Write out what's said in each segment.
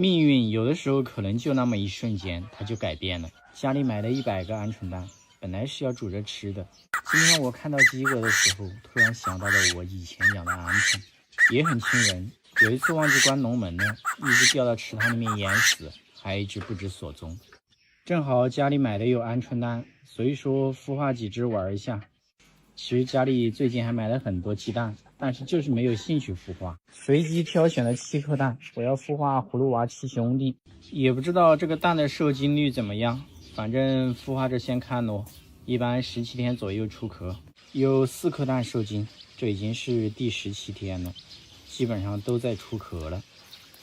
命運有的時候可能就那麼一瞬間，它就改变了。家裡買了100個鵪鶉蛋，本來是要煮着吃的。今天我看到鸡鹅的时候，突然想到了我以前養的鵪鶉，也很亲人。有一次忘記關籠門了，一只掉到池塘裡面淹死，還一只不知所蹤。正好家裡買的有鵪鶉蛋，所以說孵化幾只玩一下。其實家裡最近還買了很多鸡蛋，但是就是没有興趣孵化。隨机挑選了7顆蛋，我要孵化葫蘆娃7兄弟。也不知道这個蛋的受精率怎麼樣，反正孵化着先看咯。一般17天左右出殼，有4顆蛋受精，這已經是第17天了，基本上都在出殼了，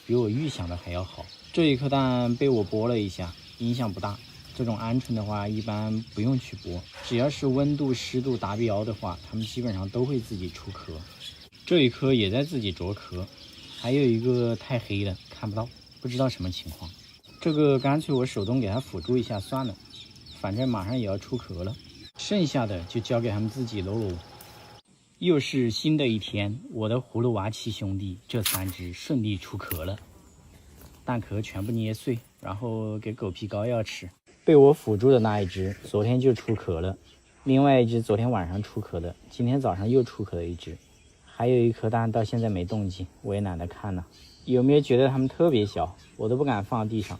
比我預想的還要好。這一顆蛋被我剝了一下，影響不大。這種鵪鶉的話，一般不用去剝，只要是溫度、濕度達標的話，它們基本上都會自己出殼。這一顆也在自己啄殼，還有一個太黑了，看不到，不知道什麼情況。這個乾脆我手動給它輔助一下算了，反正馬上也要出殼了，剩下的就交給他們自己嘍。又是新的一天，我的葫蘆娃7兄弟這3只順利出殼了，蛋殼全部捏碎，然後給狗皮膏药吃。被我輔助的那一只昨天就出殼了，另外一只昨天晚上出殼的，今天早上又出殼了一只，還有1顆蛋到現在沒動靜，我也懶得看了。有沒有覺得它們特別小，我都不敢放地上，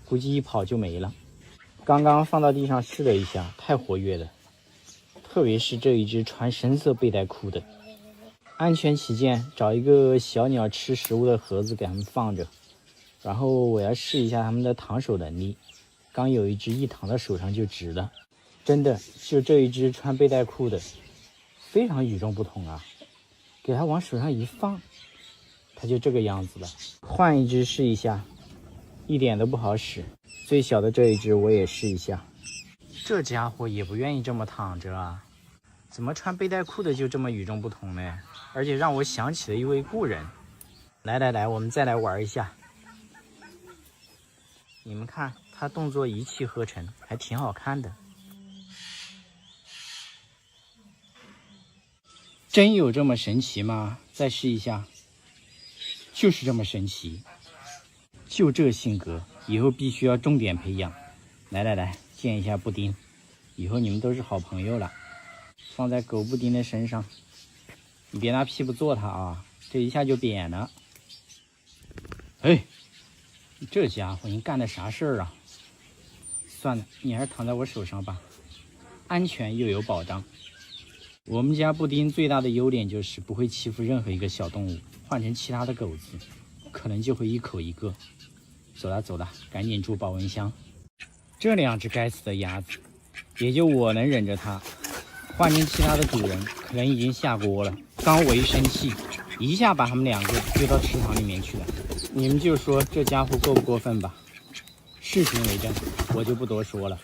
估計一跑就沒了。剛剛放到地上試了一下，太活躍了，特別是這一只穿深色背帶褲的。安全起見，找一個小鳥吃食物的盒子給它們放着，然後我要試一下它們的躺手能力。剛有一只一躺到手上就直了，真的就这一只穿背带褲的非常与众不同啊，给它往手上一放，它就这個樣子了。換一只試一下，一點都不好使。最小的這一只我也試一下，這家伙也不願意這麼躺着啊，怎麼穿背帶褲的就這麼與眾不同呢？而且讓我想起了一位故人。來，我們再來玩一下。你們看他動作一气呵成，還挺好看的。真有這麼神奇嗎？再試一下，就是這麼神奇。就這性格，以後必須要重點培養。來，見一下布丁，以後你們都是好朋友了。放在狗布丁的身上，你別拿屁股坐它啊，這一下就扁了。哎，這家伙你幹的啥事兒啊？算了，你還是躺在我手上吧，安全又有保障。我們家布丁最大的優點就是不會欺負任何一個小動物，換成其他的狗子，可能就會一口一個。走了，趕緊住保溫箱。這2只該死的鴨子，也就我能忍着它，換成其他的主人，可能已經下鍋了。剛我一生氣，一下把他們2個丟到池塘裡面去了。你們就說這家伙過不過分吧？事情為證，我就不多說了。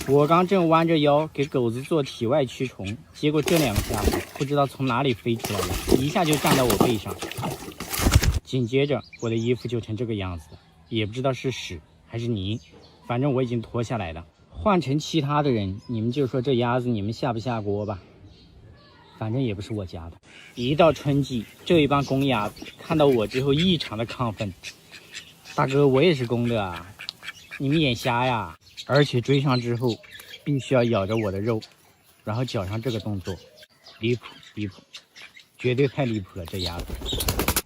我剛正彎着腰給狗子做體外驅蟲，結果這2個家伙不知道從哪裡飛出來了，一下就站到我背上。緊接着我的衣服就成這個樣子了，也不知道是屎還是泥，反正我已經脫下來了。換成其他的人，你們就說這鴨子你們下不下鍋吧？反正也不是我家的。一到春季，這一幫公鴨子看到我之後異常的亢奮。大哥，我也是公的啊，你們眼瞎呀？而且追上之後，必須要咬着我的肉，然後腳上這個動作，離譜，絕對太離譜了，這鴨子。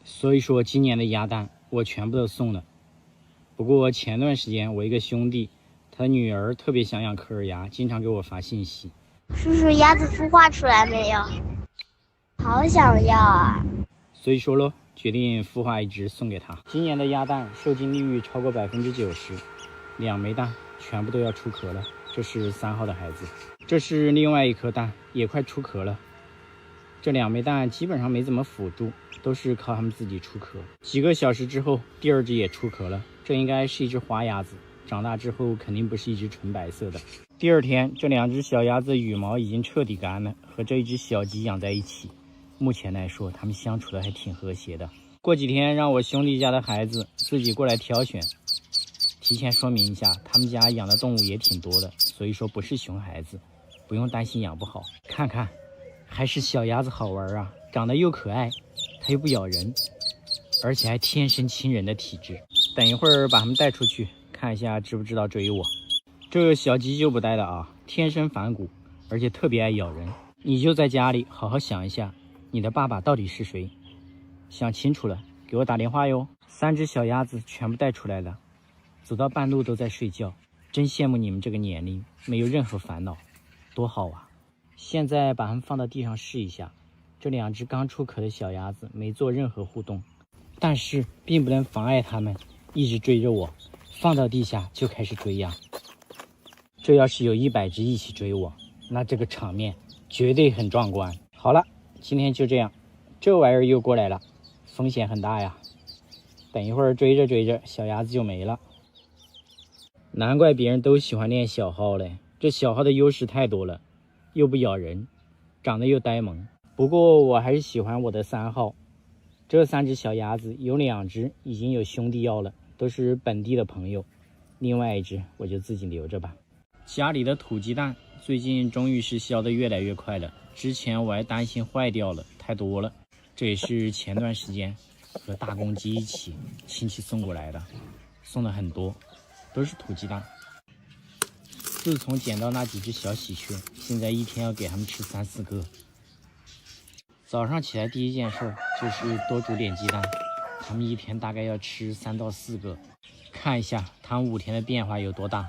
所以說今年的鴨蛋我全部都送了。不過前段時間我一個兄弟，他女兒特別想養科爾鴨，經常給我發信息。叔叔，鴨子孵化出來沒有？好想要啊！所以说咯，決定孵化1只送給他。今年的鴨蛋受精率超過90%，2枚蛋全部都要出殼了。這是3號的孩子，這是另外1顆蛋，也快出殼了。這2枚蛋基本上沒怎麼輔助，都是靠他們自己出殼。幾個小時之後，第2只也出殼了。這應該是一只花鴨子，長大之後肯定不是一只純白色的。第2天，這2只小鴨子的羽毛已經徹底乾了，和這一只小雞養在一起。目前來說，他們相處的還挺和諧的。過幾天讓我兄弟家的孩子自己過來挑選。提前說明一下，他們家養的動物也挺多的，所以說不是熊孩子，不用擔心養不好。看看，還是小鴨子好玩啊，長得又可愛，它又不咬人。而且還天生親人的體質。等一會兒把它們帶出去，看一下知不知道追我。這小雞就不帶了啊，天生反骨，而且特別愛咬人。你就在家裡好好想一下，你的爸爸到底是誰？想清楚了，給我打電話喲。3隻小鴨子全部帶出來了，走到半路都在睡覺，真羨慕你們這個年齡沒有任何煩惱，多好啊！現在把它們放到地上試一下，這2隻剛出殼的小鴨子沒做任何互動，但是並不能妨礙它們一直追着我，放到地下就開始追呀。這要是有100隻一起追我，那這個場面絕對很壯觀。好了，今天就這樣，這玩意兒又過來了，風險很大呀。等一會兒追着追着，小鴨子就沒了。難怪別人都喜歡練小號嘞，這小號的優勢太多了，又不咬人，長得又呆萌。不過我還是喜歡我的3號。這3隻小鴨子有2隻已經有兄弟要了，都是本地的朋友，另外1隻我就自己留着吧。家裡的土雞蛋最近終於是消得越來越快了，之前我還擔心壞掉了，太多了。這也是前段时间和大公鸡一起親戚送過來的，送了很多，都是土雞蛋。自從撿到那幾隻小喜鵲，現在一天要給它們吃3、4個。早上起來第一件事就是多煮點雞蛋，它們一天大概要吃3到4個。看一下它們5天的变化有多大。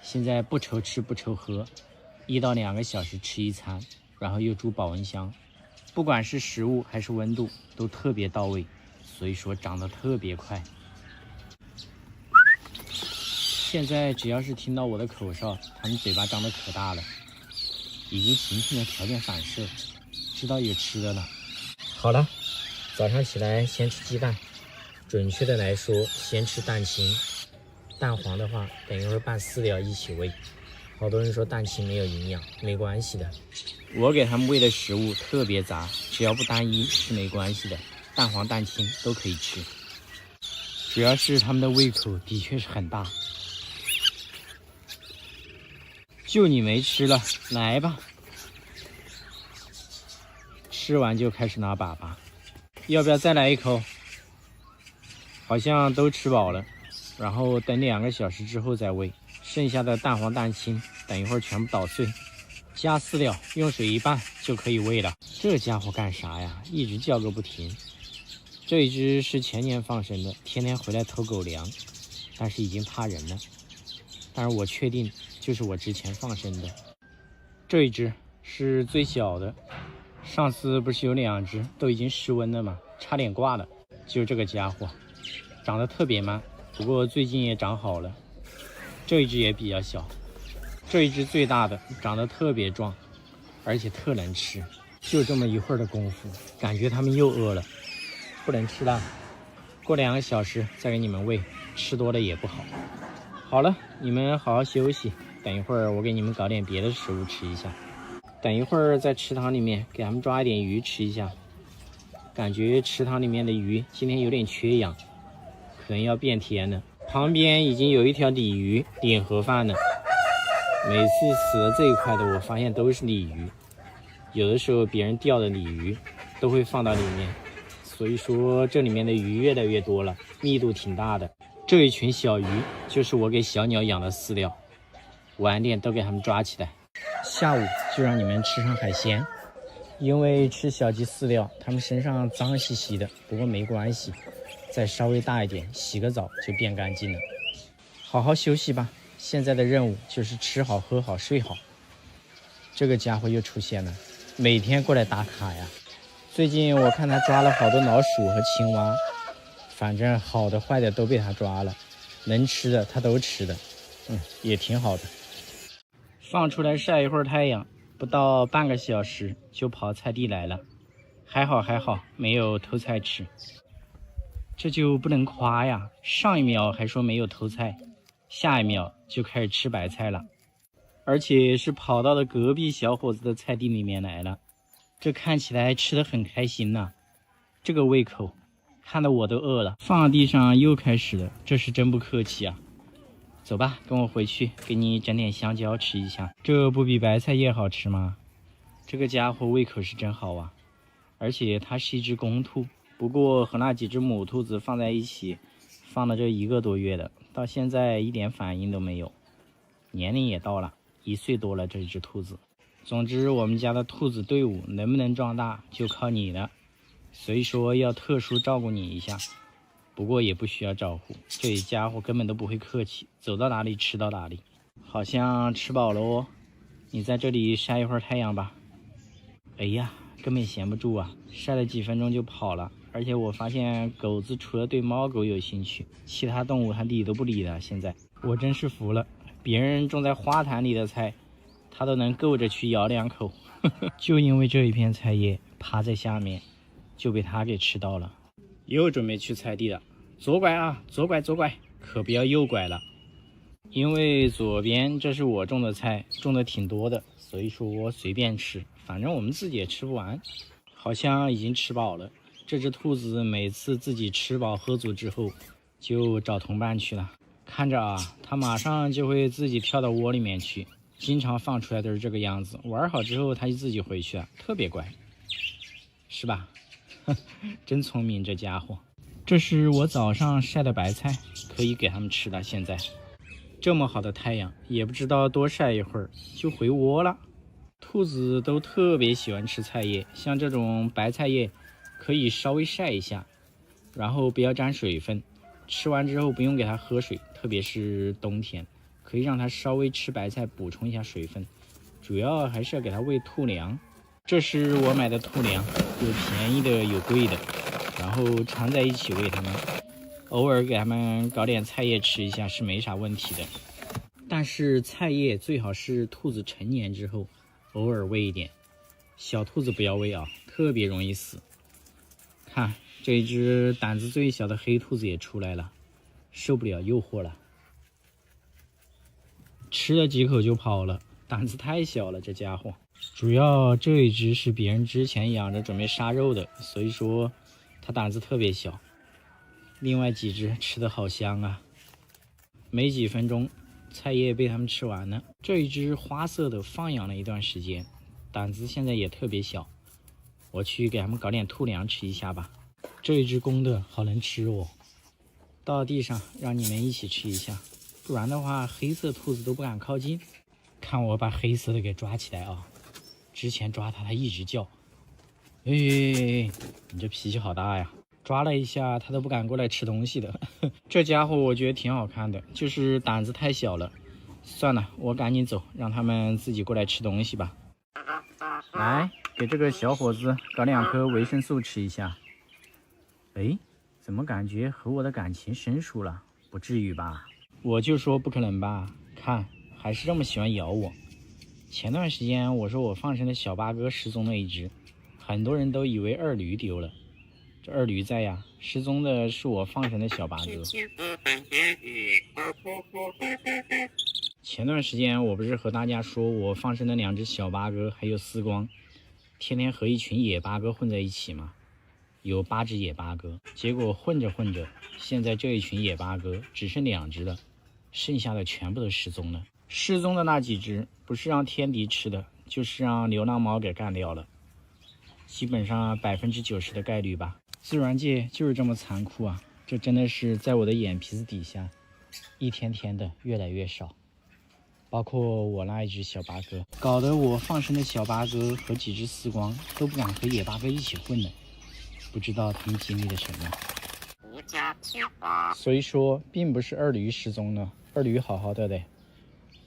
現在不愁吃不愁喝，1到2個小時吃一餐，然後又煮保溫箱，不管是食物還是溫度都特別到位，所以說長得特別快。现在只要是听到我的口哨，它们嘴巴张得可大了，已經形成了條件反射，知道有吃的了。好了，早上起來先吃雞蛋，準確的來說先吃蛋清，蛋黃的話等一會兒拌飼料一起餵。好多人說蛋清沒有營養，沒關係的，我給他們餵的食物特別雜，只要不單一是沒關係的，蛋黃蛋清都可以吃，主要是他們的胃口的確是很大。就你沒吃了，來吧，吃完就開始拿粑粑，要不要再來一口？好像都吃飽了，然後等2個小時之後再餵。剩下的蛋黃蛋清等一會兒全部搗碎，加飼料，用水一拌就可以餵了。這家伙幹啥呀？一直叫個不停。這一隻是前年放生的，天天回來偷狗糧，但是已經怕人了。但是我確定就是我之前放生的。這一隻是最小的，上次不是有2隻都已經失溫了嗎？差點掛了。就這個家伙長得特別慢，不過最近也長好了。這一隻也比較小，這一隻最大的長得特別壯，而且特能吃。就這麼一會兒的功夫，感覺它們又餓了，不能吃了，過2個小時再給你們餵，吃多了也不好。好了，你們好好休息，等一會兒我給你們搞點別的食物吃一下。等一會兒在池塘裡面給他們抓一點魚吃一下，感覺池塘裡面的魚今天有點缺氧，可能要變天了。旁邊已經有一條鯉魚領盒飯了，每次死了這一塊的我發現都是鯉魚，有的時候別人釣的鯉魚都會放到裡面，所以說這裡面的魚越來越多了，密度挺大的。這一群小魚就是我給小鳥養的飼料，晚點都給他們抓起來，下午就讓你們吃上海鮮。因為吃小雞飼料，它們身上髒兮兮的，不過沒關係，再稍微大一點，洗個澡就變乾淨了。好好休息吧，現在的任務就是吃好喝好睡好。這個家伙又出現了，每天過來打卡呀。最近我看他抓了好多老鼠和青蛙，反正好的壞的都被他抓了，能吃的他都吃的，也挺好的。放出來曬一會兒太陽，不到半個小時就跑菜地來了，還好沒有偷菜吃。這就不能誇呀，上一秒還說沒有偷菜，下一秒就開始吃白菜了，而且是跑到了隔壁小伙子的菜地裡面來了。這看起來吃得很開心吶，這個胃口看得我都餓了。放到地上又開始了，這是真不客氣啊。走吧，跟我回去給你整點香蕉吃一下，這不比白菜葉好吃嗎？這個家伙胃口是真好啊，而且它是一隻公兔，不过和那幾隻母兔子放在一起，放了這1個多月的，到現在一點反應都沒有，年齡也到了1歲多了。這隻兔子，總之我們家的兔子隊伍能不能壯大就靠你了，所以說要特殊照顧你一下。不過也不需要招呼，這家伙根本都不會客氣，走到哪裡吃到哪裡。好像吃飽了哦，你在這裡曬一會兒太陽吧。哎呀，根本閒不住啊，曬了幾分鐘就跑了。而且我發現狗子除了對貓狗有興趣，其他動物它理都不理的。现在我真是服了，別人種在花壇裡的菜，它都能夠着去咬2口。就因為這一片菜葉趴在下面，就被它給吃到了。又準備去菜地了，左拐啊，左拐左拐，可不要右拐了。因為左邊這是我種的菜，種的挺多的，所以說我隨便吃，反正我們自己也吃不完。好像已經吃飽了。這只兔子每次自己吃飽喝足之後，就找同伴去了。看着啊，它馬上就會自己跳到窩裡面去，經常放出來都是這個樣子。玩好之後，它就自己回去了，特別乖，是吧？真聰明這家伙。這是我早上曬的白菜，可以給他們吃了。現在這麼好的太陽，也不知道多曬一會兒就回窩了。兔子都特別喜歡吃菜葉，像這種白菜葉可以稍微曬一下，然後不要沾水分，吃完之後不用給它喝水，特別是冬天可以讓它稍微吃白菜補充一下水分，主要還是要給它餵兔糧。這是我買的兔糧，有便宜的有貴的，然後摻在一起餵它們，偶爾給它們搞點菜葉吃一下是沒啥問題的。但是菜葉最好是兔子成年之後偶爾餵一點，小兔子不要餵啊，特別容易死。看這一只膽子最小的黑兔子也出來了，受不了誘惑了，吃了幾口就跑了，膽子太小了這家伙。主要這一只是別人之前養着準備殺肉的，所以說它膽子特別小。另外幾只吃得好香啊，沒幾分鐘菜葉被它們吃完了。這一只花色的放養了一段時間，膽子現在也特別小，我去給它們搞點兔糧吃一下吧。這一只公的好能吃哦，到地上讓你们一起吃一下，不然的話黑色兔子都不敢靠近。看我把黑色的給抓起來啊！之前抓它一直叫，哎，你這脾氣好大呀！抓了一下它都不敢過來吃東西的。這家伙我覺得挺好看的，就是膽子太小了。算了，我趕緊走，讓他們自己過來吃東西吧。來，給這個小伙子搞2顆維生素吃一下。哎，怎麼感覺和我的感情生疏了？不至於吧？我就說不可能吧，看還是這麼喜歡咬我。前段時間我說我放生的小八哥失蹤了一只，很多人都以為二驢丟了。這二驢在呀，失蹤的是我放生的小八哥。前段時間我不是和大家說我放生的2只小八哥還有絲光，天天和一群野八哥混在一起嗎？有8只野八哥，結果混着混着，現在這一群野八哥只剩2只了，剩下的全部都失蹤了。失蹤的那幾只不是讓天敵吃的，就是讓流浪貓給幹掉了，基本上90%的概率吧。自然界就是這麼殘酷啊！這真的是在我的眼皮子底下，一天天的越來越少。包括我那一只小八哥，搞得我放生的小八哥和幾只絲光都不敢和野八哥一起混了，不知道他們經歷了什麼。所以說，並不是二驢失蹤了，二驢好好的嘞。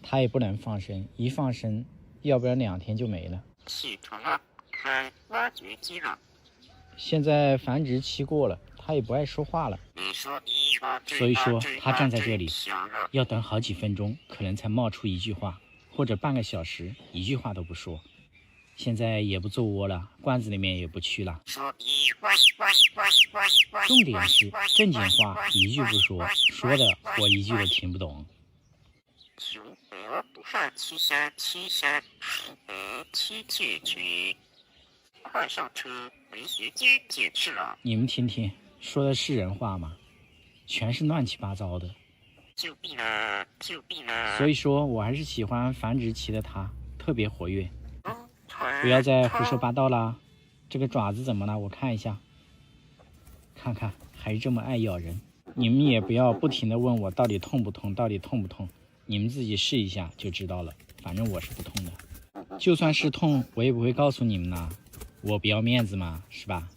它也不能放生，一放生，要不然2天就沒了。現在繁殖期過了，它也不愛說話了。所以說，它站在這裡，要等好幾分鐘，可能才冒出一句話，或者半個小時，一句話都不說。現在也不做窩了，罐子裡面也不去了。重點是正經話一句不說，說的我一句都聽不懂。求和不怕七殺，七殺七戒絕，快上車回學街解釋了。你們聽聽，說的是人話嗎？全是亂七八糟的。就斃了，就斃了。所以說我還是喜歡繁殖期的它，特別活躍。不要再胡說八道啦！這個爪子怎麼了？我看一下。看看還是這麼愛咬人。你們也不要不停地問我到底痛不痛，到底痛不痛，你們自己試一下就知道了。反正我是不痛的，就算是痛，我也不会告訴你们呢。我不要面子嘛，是吧？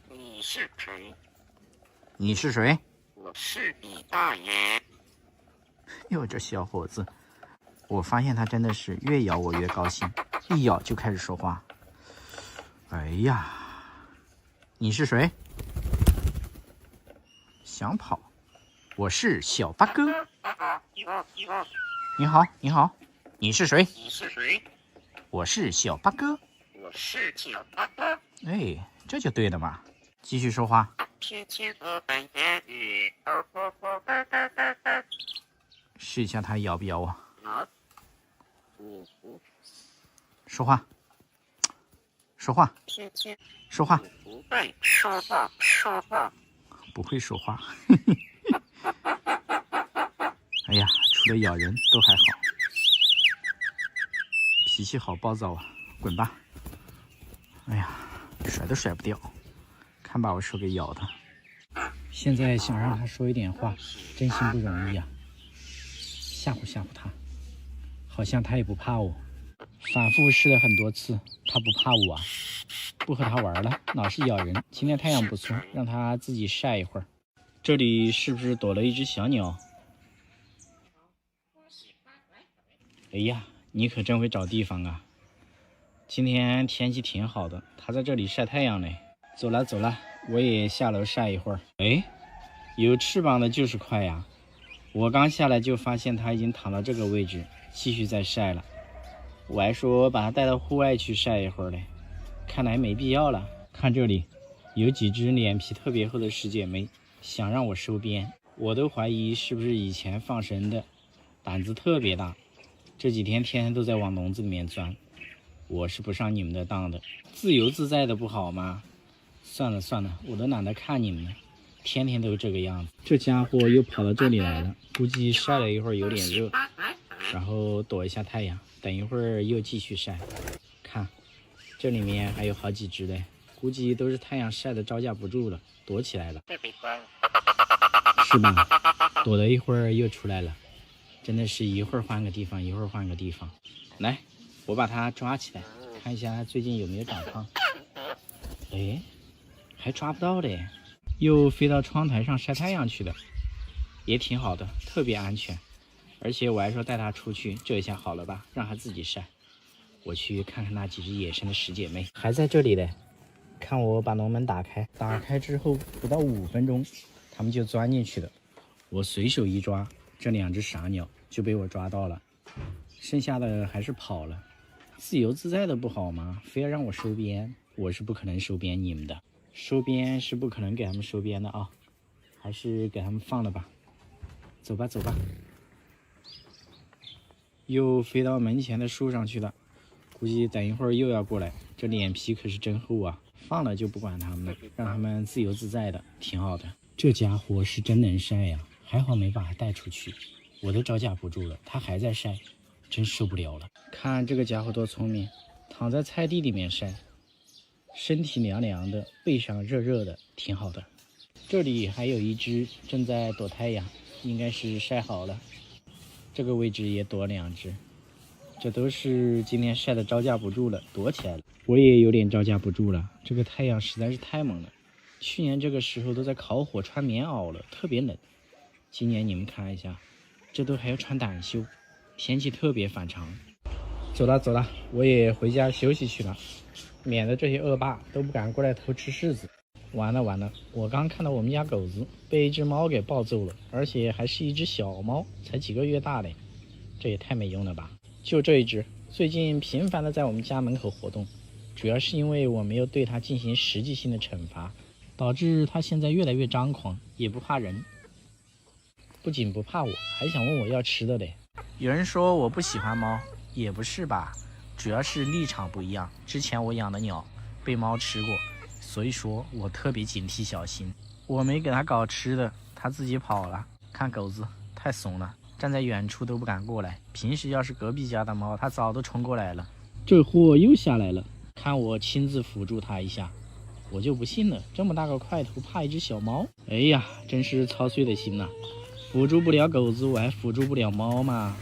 你是谁？你是誰？我是你大爺。哟，这小伙子，我发现他真的是越咬我越高興，一咬就開始說話。哎呀，你是誰？想跑？我是小八哥。你好，你好，你是誰？你是誰？我是小八哥。我是小八哥。哎，這就對了嘛。繼續說話。天天和白夜雨。試一下他咬不咬我。好。說話。說話。天天。說話。不會說話，說話。不會說話。哎呀，除了咬人都還好。脾氣好暴躁啊！滾吧！哎呀，甩都甩不掉，看把我手給咬的。現在想讓他說一點話，真心不容易啊！嚇唬嚇唬他，好像他也不怕我。反覆試了很多次，他不怕我啊！不和他玩了，老是咬人。今天太陽不錯，讓他自己曬一會兒。這裡是不是躲了一隻小鳥？哎呀，你可真會找地方啊！今天天氣挺好的，它在這裡曬太陽呢。走了走了，我也下樓曬一會兒。哎，有翅膀的就是快呀！我剛下來就發現它已經躺到這個位置，繼續在曬了。我還說把它帶到戶外去曬一會兒嘞，看來沒必要了。看這裡，有幾隻臉皮特別厚的師姐妹想讓我收編，我都懷疑是不是以前放生的，膽子特別大。這幾天天天都在往籠子裡面鑽，我是不上你們的當的。自由自在的不好嗎？算了算了，我都懶得看你們了，天天都這個樣子。這家伙又跑到這裡來了，估計曬了一會兒有點熱，然後躲一下太陽，等一會兒又繼續曬。看，這裡面還有好幾隻嘞，估計都是太陽曬得招架不住了，躲起來了，是吧？躲了一會兒又出來了。真的是一會兒換個地方，一會兒換個地方。來，我把它抓起來，看一下它最近有沒有長胖。哎，還抓不到嘞，又飛到窗台上曬太陽去了，也挺好的，特別安全。而且我還說帶它出去，這一下好了吧，讓它自己曬。我去看看那幾隻野生的師姐妹，還在這裡嘞。看我把籠門打開，打開之後不到5分鐘，它們就鑽進去了。我隨手一抓。這2隻傻鳥就被我抓到了，剩下的還是跑了。自由自在的不好嗎？非要讓我收編，我是不可能收編你們的。收編是不可能給他們收編的啊，還是給他們放了吧。走吧走吧，又飛到門前的樹上去了，估計等一會兒又要過來。這臉皮可是真厚啊，放了就不管他們了，讓他們自由自在的，挺好的。這家伙是真能曬呀。還好沒把它帶出去，我都招架不住了，它還在曬，真受不了了。看這個家伙多聰明，躺在菜地裡面曬，身體涼涼的，背上熱熱的，挺好的。這裡還有一隻正在躲太陽，應該是曬好了。這個位置也躲2隻，這都是今天曬的招架不住了，躲起來了。我也有點招架不住了，這個太陽實在是太猛了。去年這個時候都在烤火穿棉襖了，特別冷。今年你們看一下，這都還要穿短袖，天氣特別反常。走了走了，我也回家休息去了，免得這些惡霸都不敢過來偷吃柿子。完了完了，我剛看到我們家狗子被一隻貓給暴揍了，而且還是一隻小貓，才幾個月大嘞，這也太沒用了吧。就這一隻，最近頻繁的在我們家門口活動，主要是因為我沒有對它進行實際性的懲罰，導致它現在越來越張狂，也不怕人。不僅不怕我，還想問我要吃的嘞。有人說我不喜歡貓，也不是吧，主要是立場不一樣。之前我養的鳥被貓吃過，所以說我特別警惕小心。我沒給它搞吃的，它自己跑了。看狗子太慫了，站在遠處都不敢過來。平時要是隔壁家的貓，它早都衝過來了。這貨又下來了，看我親自輔助它一下。我就不信了，這麼大個塊頭怕一隻小貓？哎呀，真是操碎了心吶！輔助不了狗子，我還輔助不了貓嗎？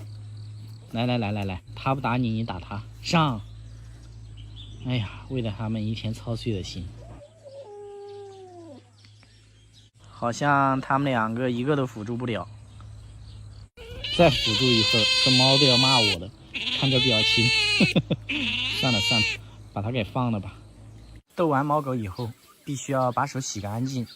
來，他不打你，你打他，上！哎呀，为了他們一天操碎了心。好像他們兩個一個都輔助不了。再輔助一會兒，這貓都要罵我了。看這表情，算了，把它給放了吧。逗完貓狗以後，必須要把手洗乾淨，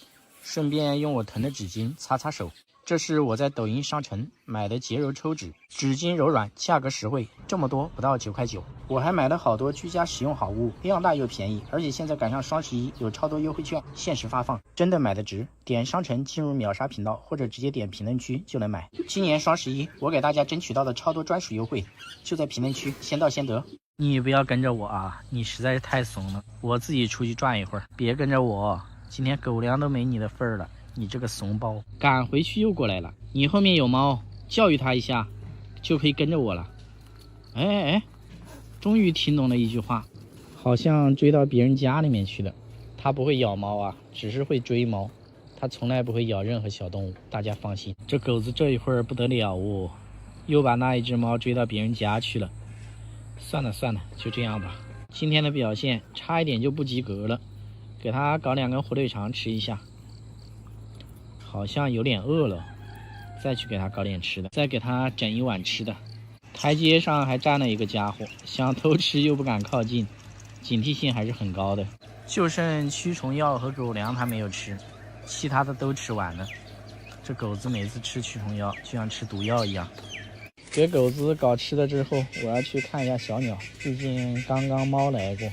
順便用我疼的紙巾擦擦手。這是我在抖音商城買的潔柔抽紙，紙巾柔軟，價格實惠，這麼多不到9塊9。我還買了好多居家實用好物，量大又便宜，而且現在趕上雙11，有超多優惠券限時發放，真的買的值。點商城進入秒殺頻道，或者直接點評論區就能買。今年雙11，我給大家爭取到的超多專屬優惠，就在評論區，先到先得。你不要跟着我啊，你實在是太慫了，我自己出去轉一會兒，別跟着我，今天狗糧都沒你的份兒了。你這個慫包，趕回去又過來了。你後面有貓，教育它一下，就可以跟着我了。哎，終於聽懂了一句話，好像追到別人家裡面去了。它不會咬貓啊，只是會追貓，它從來不會咬任何小動物，大家放心。這狗子這一會兒不得了哦，又把那一隻貓追到別人家去了。算了，就這樣吧。今天的表現差一點就不及格了，給它搞2根火腿腸吃一下。好像有點餓了，再去給他搞點吃的，再給他整一碗吃的。台階上還站了一個家伙，想偷吃又不敢靠近，警惕性還是很高的。就剩驅蟲藥和狗糧他沒有吃，其他的都吃完了。這狗子每次吃驅蟲藥就像吃毒藥一樣。給狗子搞吃的之後，我要去看一下小鳥，畢竟剛剛貓來過，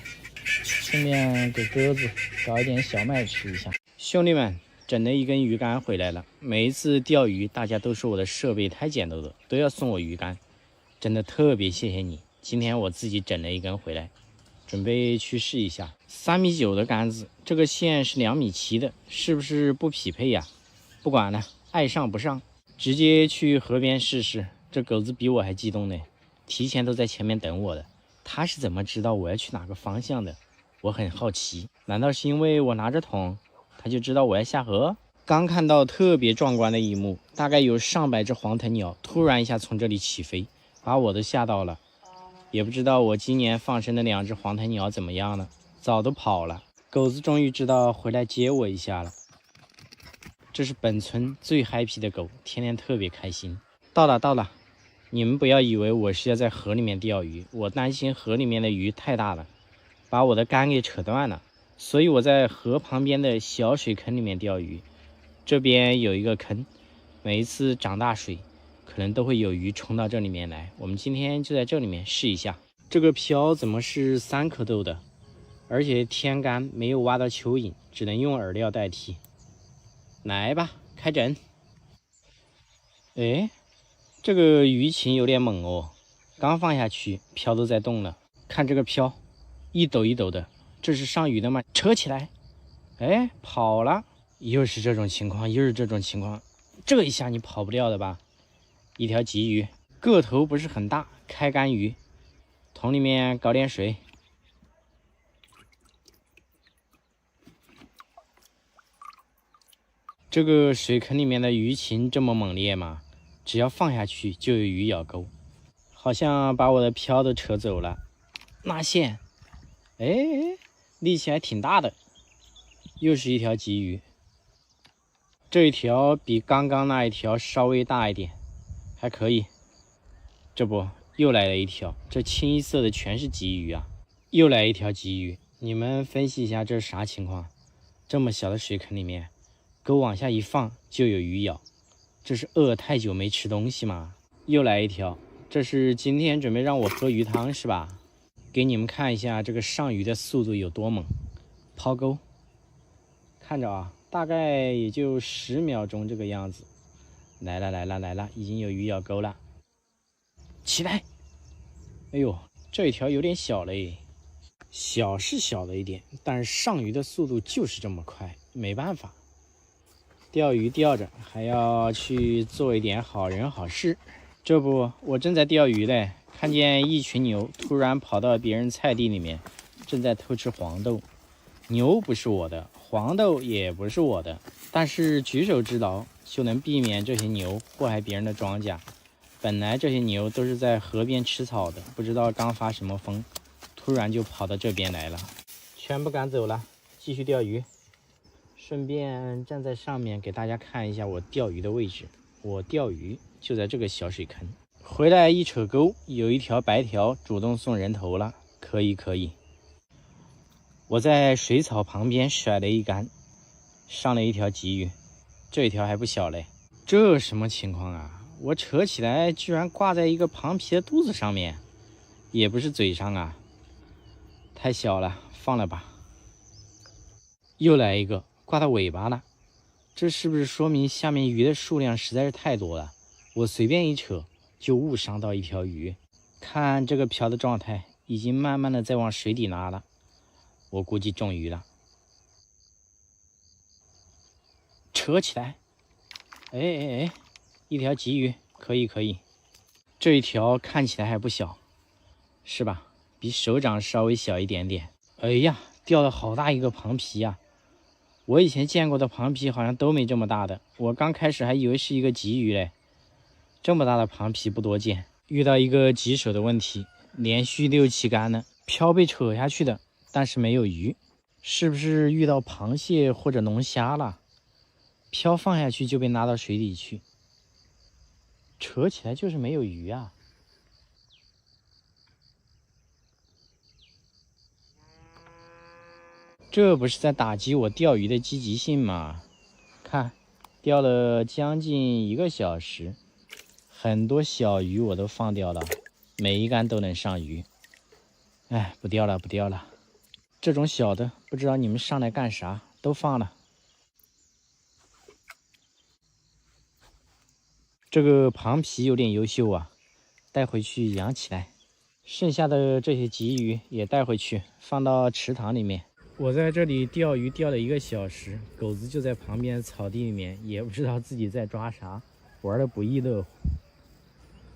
順便給鴿子搞一點小麥吃一下。兄弟們，整了一根魚竿回來了。每一次釣魚，大家都說我的設備太簡陋了，都要送我魚竿，真的特別謝謝你。今天我自己整了一根回來，準備去試一下。3.9米的竿子，這個線是2.7米的，是不是不匹配呀？不管了，愛上不上，直接去河邊試試。這狗子比我還激動呢，提前都在前面等我的。他是怎麼知道我要去哪個方向的？我很好奇，難道是因為我拿着桶，他就知道我要下河？剛看到特別壯觀的一幕，大概有上百隻黃藤鳥突然一下從這裡起飛，把我都嚇到了。也不知道我今年放生的2隻黃藤鳥怎麼樣了，早都跑了。狗子終於知道回來接我一下了。這是本村最 happy 的狗，天天特別開心。到了，你們不要以為我是要在河裡面釣魚，我擔心河裡面的魚太大了，把我的竿給扯斷了，所以我在河旁邊的小水坑裡面釣魚。這邊有一個坑，每一次漲大水，可能都會有魚衝到這裡面來。我們今天就在這裡面試一下。這個漂怎麼是3顆豆的？而且天乾沒有挖到蚯蚓，只能用饵料代替。來吧，開整。哎，這個魚情有點猛哦，剛放下去，漂都在動了。看這個漂，一抖一抖的，這是上魚的嗎？扯起來，哎，跑了。又是這種情況，這一下你跑不掉的吧？一條鯽魚，個頭不是很大，開竿魚，桶裡面搞點水。這個水坑裡面的魚情這麼猛烈嗎？只要放下去就有魚咬鈎，好像把我的漂都扯走了。那線，哎，力氣還挺大的，又是一條鯽魚。這一條比剛剛那一條稍微大一點，還可以。這不，又來了一條，這清一色的全是鯽魚啊！又來一條鯽魚，你們分析一下這是啥情況？這麼小的水坑裡面，鈎往下一放就有魚咬，這是餓太久沒吃東西嗎？又來一條，這是今天準備讓我喝魚湯是吧？給你們看一下這個上魚的速度有多猛。拋鈎，看着啊。大概也就10秒鐘這個樣子。來了，已經有魚咬鈎了。起來！哎呦，這一條有點小嘞。小是小了一點，但是上魚的速度就是這麼快，沒辦法。釣魚釣着還要去做一點好人好事。這不，我正在釣魚嘞，看見一群牛突然跑到別人菜地裡面，正在偷吃黃豆。牛不是我的，黃豆也不是我的，但是举手之勞就能避免这些牛祸害別人的莊稼。本來這些牛都是在河邊吃草的，不知道剛發什麼瘋，突然就跑到這邊來了，全部趕走了，繼續釣魚。順便站在上面給大家看一下我釣魚的位置，我釣魚就在這個小水坑。回來一扯鈎，有一條白條主動送人頭了，可以。我在水草旁邊甩了一竿，上了一條鯽魚，這一條還不小嘞。這什麼情況啊？我扯起來居然掛在一個螃皮的肚子上面，也不是嘴上啊，太小了，放了吧。又來一個掛到尾巴了，這是不是說明下面魚的數量實在是太多了？我隨便一扯就誤傷到一條魚。看這個漂的狀態，已經慢慢的在往水底拉了，我估計中魚了。扯起來，哎，一條鯽魚，可以。這一條看起来還不小，是吧？比手掌稍微小一點點。哎呀，釣了好大一個螃皮呀！我以前見過的螃皮好像都沒這麼大的，我剛開始還以為是一個鯽魚嘞。這麼大的螃皮不多見。遇到一個棘手的問題，連續6、7竿呢，漂被扯下去的，但是沒有魚，是不是遇到螃蟹或者龍蝦了？漂放下去就被拉到水裡去，扯起來就是沒有魚啊。這不是在打擊我釣魚的積極性嗎？看，釣了將近1個小時，很多小魚我都放掉了，每一竿都能上魚。哎，不釣了。這種小的不知道你們上來幹啥，都放了。這個螃皮有點優秀啊，帶回去養起來。剩下的這些鯽魚也帶回去，放到池塘裡面。我在這裡釣魚釣了1個小時，狗子就在旁邊的草地裡面，也不知道自己在抓啥，玩得不亦樂乎。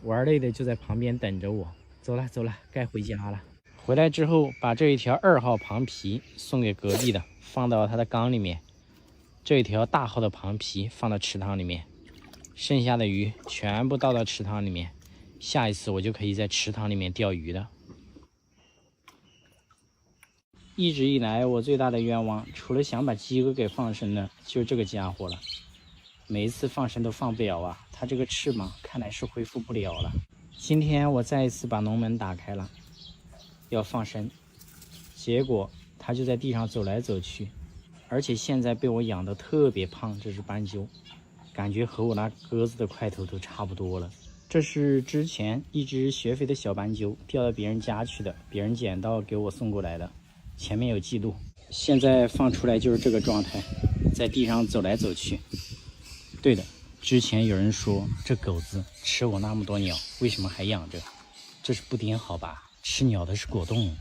玩累的就在旁邊等着我。走了，該回家了。回來之後，把這一條2號螃皮送給隔壁的，放到他的缸裡面。這一條大號的螃皮放到池塘裡面，剩下的魚全部倒到池塘裡面。下一次我就可以在池塘裡面釣魚了。一直以來，我最大的願望，除了想把雞哥給放生了，就是這個家伙了。每一次放生都放不了啊，它這個翅膀看來是恢復不了了。今天我再一次把籠門打開了，要放生，結果它就在地上走來走去，而且現在被我養得特別胖。這只斑鳩，感覺和我那鴿子的塊頭都差不多了。這是之前一只學肥的小斑鳩掉到別人家去的，別人撿到給我送過來的。前面有記錄，現在放出来就是這個狀態，在地上走來走去。對的，之前有人說這狗子吃我那麼多鳥，為什麼還養着？這是不顛好吧？吃鳥的是果凍。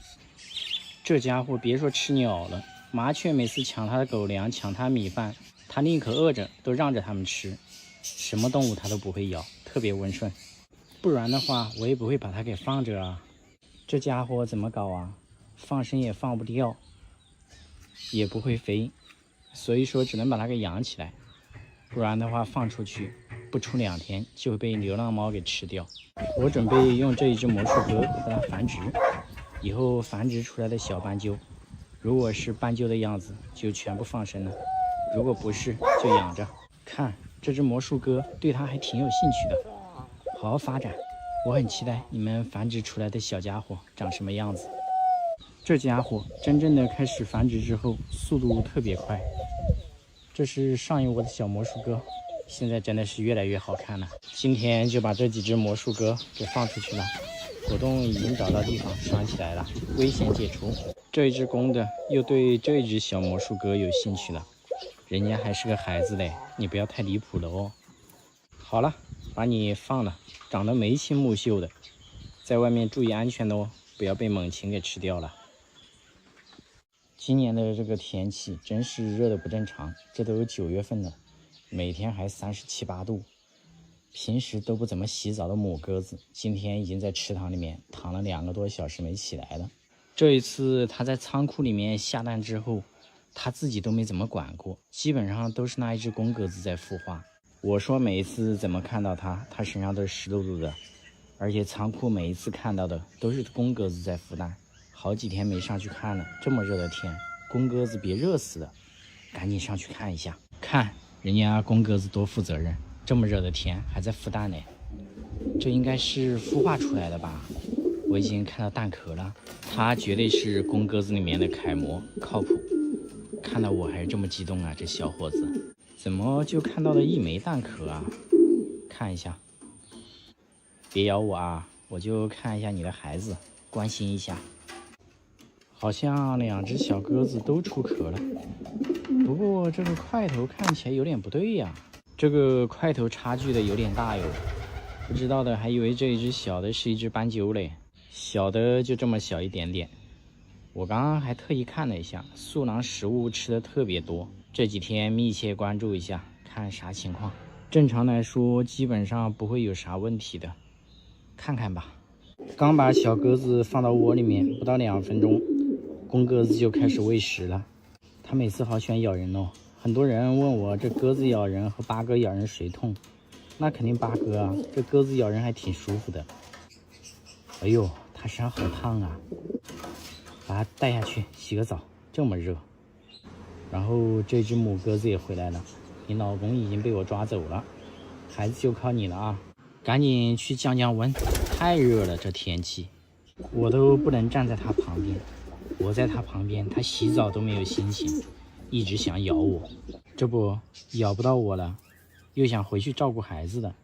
這家伙別說吃鳥了，麻雀每次搶他的狗糧，搶他米飯，他寧可餓着都讓着他們吃。什麼動物他都不會咬，特別溫順。不然的話我也不會把它給放着啊。這家伙怎麼搞啊？放生也放不掉，也不会飞，所以说只能把它給養起来，不然的話放出去不出2天就会被流浪猫給吃掉。我準備用這一只魔術鴿和它繁殖，以後繁殖出來的小斑鳩，如果是斑鳩的樣子就全部放生了，如果不是就養着。看這只魔術鴿對它還挺有興趣的，好好發展。我很期待你們繁殖出來的小家伙長什麼樣子。這家伙真正的開始繁殖之後，速度特別快。這是上一窩的小魔術鴿，現在真的是越來越好看了。今天就把這幾只魔術鴿給放出去了，果凍已經找到地方拴起來了，危險解除。這一只公的又對這一只小魔術鴿有興趣了，人家還是個孩子嘞，你不要太離譜了哦。好了，把你放了，長得眉清目秀的，在外面注意安全哦，不要被猛禽給吃掉了。今年的這個天氣真是熱得不正常，這都有9月份了，每天還37、8度。平時都不怎麼洗澡的母鴿子，今天已經在池塘裡面躺了2個多小時沒起來了。這一次它在倉庫裡面下蛋之後，它自己都沒怎麼管過，基本上都是那一只公鴿子在孵化。我說每一次怎麼看到它身上都是濕漉漉的，而且倉庫每一次看到的都是公鴿子在孵蛋。好幾天沒上去看了，這麼熱的天，公鴿子別熱死了，趕緊上去看一下。看人家公鴿子多負責任，這麼熱的天還在孵蛋呢。這應該是孵化出來的吧？我已經看到蛋殼了，它絕對是公鴿子裡面的楷模，靠譜。看到我還是這麼激動啊，這小伙子怎麼就看到了一枚蛋殼啊？看一下，別咬我啊，我就看一下你的孩子，關心一下。好像2隻小鴿子都出殼了，不過這個塊頭看起來有點不對呀，這個塊頭差距的有點大喲。不知道的還以為這一隻小的是一隻斑鳩嘞，小的就這麼小一點點。我剛剛還特意看了一下，素囊食物吃的特別多，這幾天密切關注一下，看啥情況。正常來說基本上不會有啥問題的，看看吧。剛把小鴿子放到窩裡面，不到2分鐘，公鴿子就開始餵食了。它每次好喜歡咬人哦，很多人問我這鴿子咬人和八哥咬人誰痛？那肯定八哥啊，這鴿子咬人還挺舒服的。哎呦，它身上好燙啊，把它帶下去洗個澡，這麼熱。然後這只母鴿子也回來了，你老公已經被我抓走了，孩子就靠你了啊，趕緊去降降溫，太熱了，這天氣我都不能站在它旁邊，我在它旁邊，它洗澡都没有心情，一直想咬我，這不咬不到我了，又想回去照顧孩子的，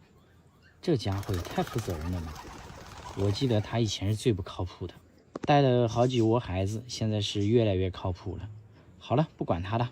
這家伙也太負責任了吧。我記得他以前是最不靠譜的，帶了好幾窩孩子，現在是越來越靠譜了。好了，不管他了。